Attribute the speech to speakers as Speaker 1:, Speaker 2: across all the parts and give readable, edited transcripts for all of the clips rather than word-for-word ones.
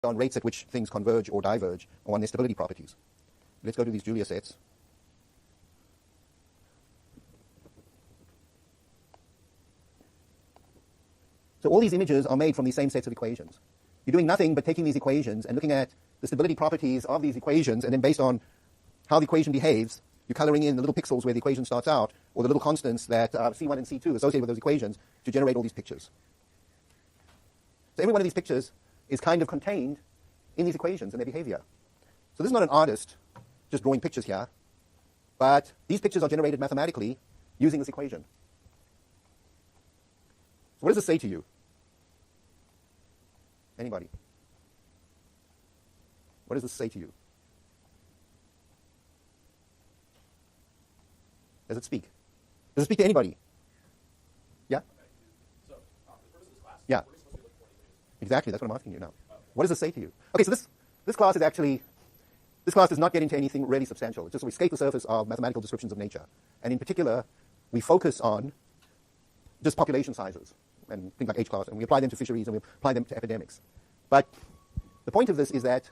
Speaker 1: on rates at which things converge or diverge, or on their stability properties. Let's go to these Julia sets. So all these images are made from these same sets of equations. You're doing nothing but taking these equations and looking at the stability properties of these equations, and then based on how the equation behaves, you're coloring in the little pixels where the equation starts out, or the little constants that C1 and C2 associated with those equations to generate all these pictures. So every one of these pictures is kind of contained in these equations and their behavior. So this is not an artist just drawing pictures here, but these pictures are generated mathematically using this equation. So what does this say to you? Anybody? What does this say to you? Does it speak? Does it speak to anybody? Yeah?
Speaker 2: So, for the purpose of this class,
Speaker 1: yeah.
Speaker 2: what are we supposed to look for in equations?
Speaker 1: Exactly, that's what I'm asking you now. What does this say to you? Okay, so this class is actually, this class does not get into anything really substantial. It's just we skate the surface of mathematical descriptions of nature. And in particular, we focus on just population sizes and things like H-class, and we apply them to fisheries, and we apply them to epidemics. But the point of this is that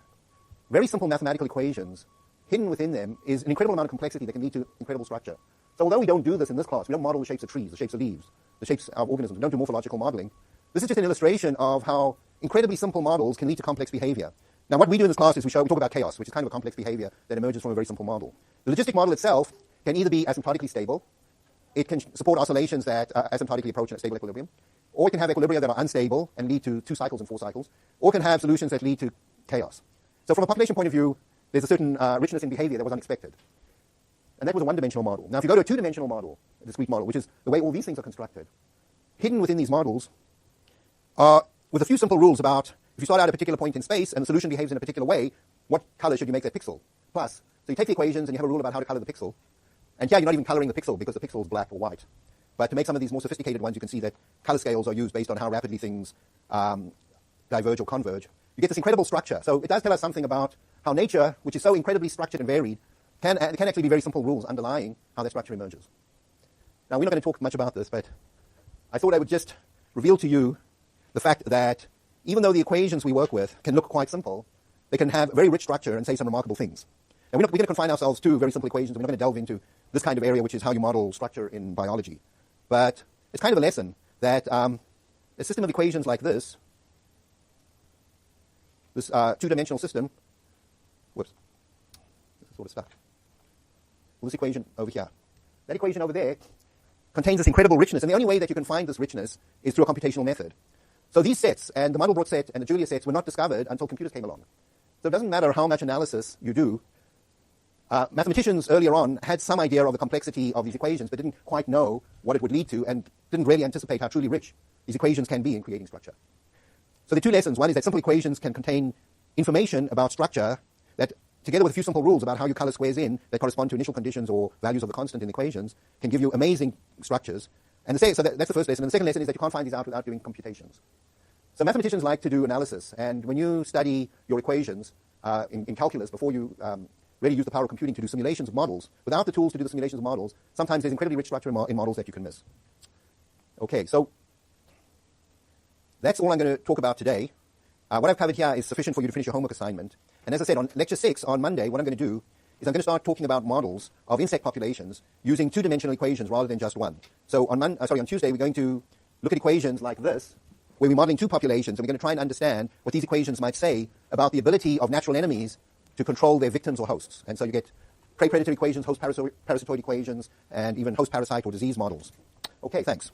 Speaker 1: very simple mathematical equations, hidden within them is an incredible amount of complexity that can lead to incredible structure. So although we don't do this in this class, we don't model the shapes of trees, the shapes of leaves, the shapes of organisms, we don't do morphological modeling, this is just an illustration of how incredibly simple models can lead to complex behavior. Now what we do in this class is we talk about chaos, which is kind of a complex behavior that emerges from a very simple model. The logistic model itself can either be asymptotically stable, it can support oscillations that asymptotically approach a stable equilibrium, or it can have equilibria that are unstable and lead to 2 cycles and 4 cycles, or it can have solutions that lead to chaos. So from a population point of view, there's a certain richness in behavior that was unexpected. And that was a one-dimensional model. Now if you go to a two-dimensional model, a discrete model, which is the way all these things are constructed, hidden within these models are with a few simple rules about if you start out at a particular point in space and the solution behaves in a particular way, what color should you make that pixel? Plus, so you take the equations and you have a rule about how to color the pixel. And here you're not even coloring the pixel because the pixel is black or white. But to make some of these more sophisticated ones, you can see that color scales are used based on how rapidly things diverge or converge. You get this incredible structure. So it does tell us something about how nature, which is so incredibly structured and varied, can actually be very simple rules underlying how that structure emerges. Now, we're not going to talk much about this, but I thought I would just reveal to you the fact that even though the equations we work with can look quite simple, they can have very rich structure and say some remarkable things. And we're going to confine ourselves to very simple equations. We're not going to delve into this kind of area, which is how you model structure in biology. But it's kind of a lesson that a system of equations like this two-dimensional system, whoops, this is sort of stuck. Well, this equation over here, that equation over there contains this incredible richness, and the only way that you can find this richness is through a computational method. So these sets, and the Mandelbrot set and the Julia sets, were not discovered until computers came along. So it doesn't matter how much analysis you do. Mathematicians earlier on had some idea of the complexity of these equations, but didn't quite know what it would lead to, and didn't really anticipate how truly rich these equations can be in creating structure. So the two lessons. One is that simple equations can contain information about structure that, together with a few simple rules about how you color squares in that correspond to initial conditions or values of the constant in the equations, can give you amazing structures. And so that's the first lesson. And the second lesson is that you can't find these out without doing computations. So mathematicians like to do analysis. And when you study your equations in calculus, before you really use the power of computing to do simulations of models, without the tools to do the simulations of models, sometimes there's incredibly rich structure in models that you can miss. Okay, so that's all I'm going to talk about today. What I've covered here is sufficient for you to finish your homework assignment. And as I said, on Lecture 6 on Monday, what I'm going to do is I'm going to start talking about models of insect populations using two-dimensional equations rather than just one. So on Tuesday, we're going to look at equations like this, where we're modeling two populations, and we're going to try and understand what these equations might say about the ability of natural enemies to control their victims or hosts. And so you get prey-predator equations, host-parasitoid equations, and even host-parasite or disease models. Okay, thanks.